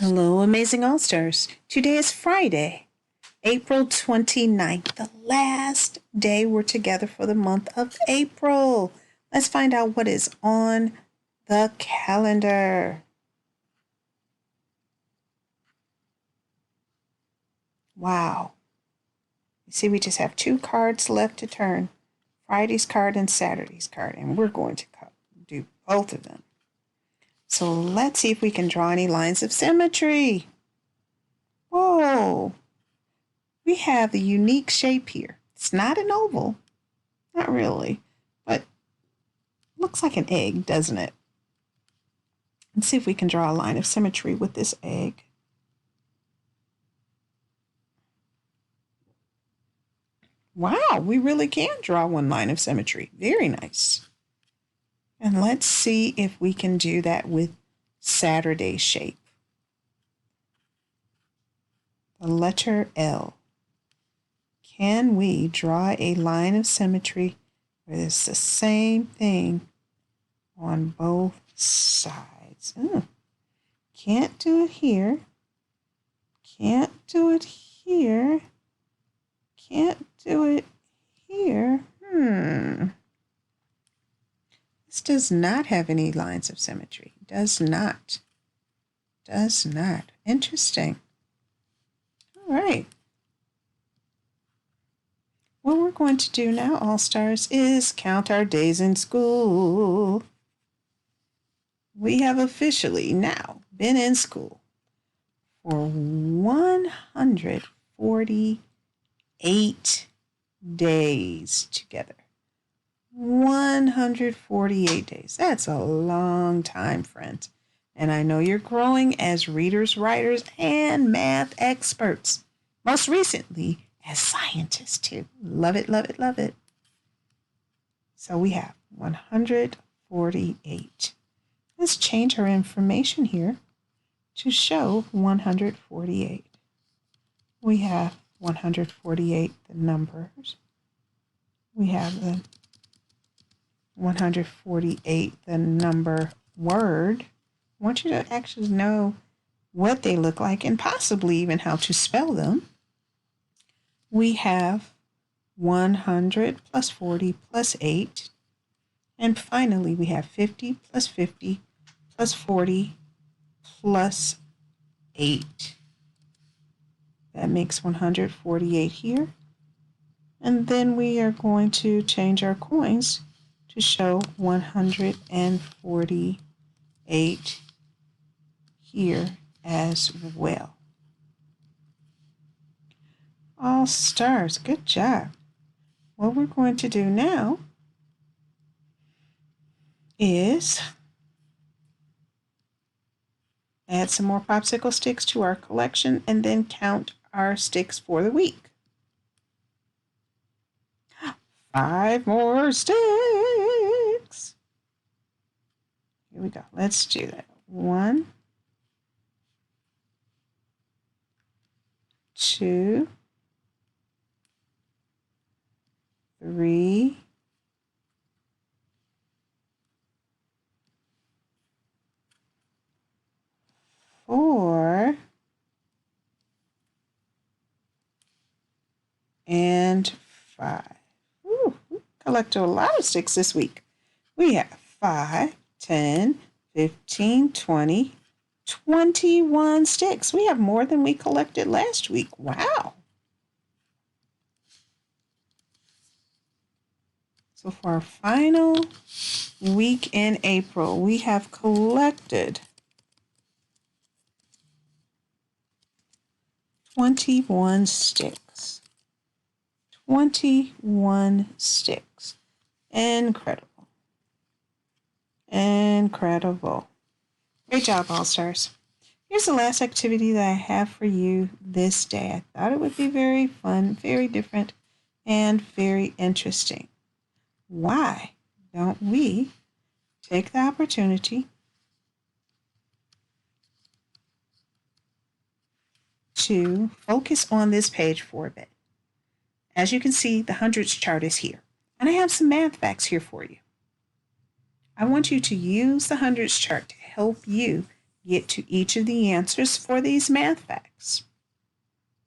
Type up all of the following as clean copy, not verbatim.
Hello, Amazing All Stars. Today is Friday, April 29th, the last day we're together for the month of April. Let's find out what is on the calendar. Wow. You see, we just have two cards left to turn, Friday's card and Saturday's card, and we're going to do both of them. So let's see if we can draw any lines of symmetry. Whoa. We have the unique shape here. It's not an oval, not really, but looks like an egg, doesn't it? Let's see if we can draw a line of symmetry with this egg. Wow, we really can draw one line of symmetry. Very nice. And let's see if we can do that with Saturday's shape. The letter L. Can we draw a line of symmetry where it's the same thing on both sides? Can't do it here. Can't do it here. Can't do it here. This does not have any lines of symmetry. Does not. Does not. Interesting. All right. What we're going to do now, All Stars, is count our days in school. We have officially now been in school for 148 days together. 148 days. That's a long time, friends. And I know you're growing as readers, writers, and math experts. Most recently, as scientists, too. Love it, love it, love it. So we have 148. Let's change our information here to show 148. We have 148, the numbers. We have the 148, the number word. I want you to actually know what they look like and possibly even how to spell them. We have 100 plus 40 plus 8. And finally, we have 50 plus 50 plus 40 plus 8. That makes 148 here. And then we are going to change our coins to show 148 here as well. All stars, good job. What we're going to do now is add some more popsicle sticks to our collection and then count our sticks for the week. 5 more sticks. Here we go. Let's do that. 1, 2, 3, 4, and 5. Collected a lot of sticks this week. We have 5, 10, 15, 20, 21 sticks. We have more than we collected last week. Wow. So for our final week in April, we have collected 21 sticks. 21 sticks. Incredible. Incredible. Great job, All Stars. Here's the last activity that I have for you this day. I thought it would be very fun, very different, and very interesting. Why don't we take the opportunity to focus on this page for a bit? As you can see, the hundreds chart is here. And I have some math facts here for you. I want you to use the hundreds chart to help you get to each of the answers for these math facts.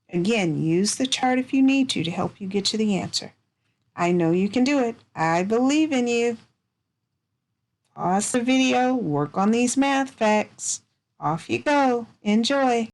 Again, use the chart if you need to help you get to the answer. I know you can do it. I believe in you. Pause the video, work on these math facts. Off you go. Enjoy.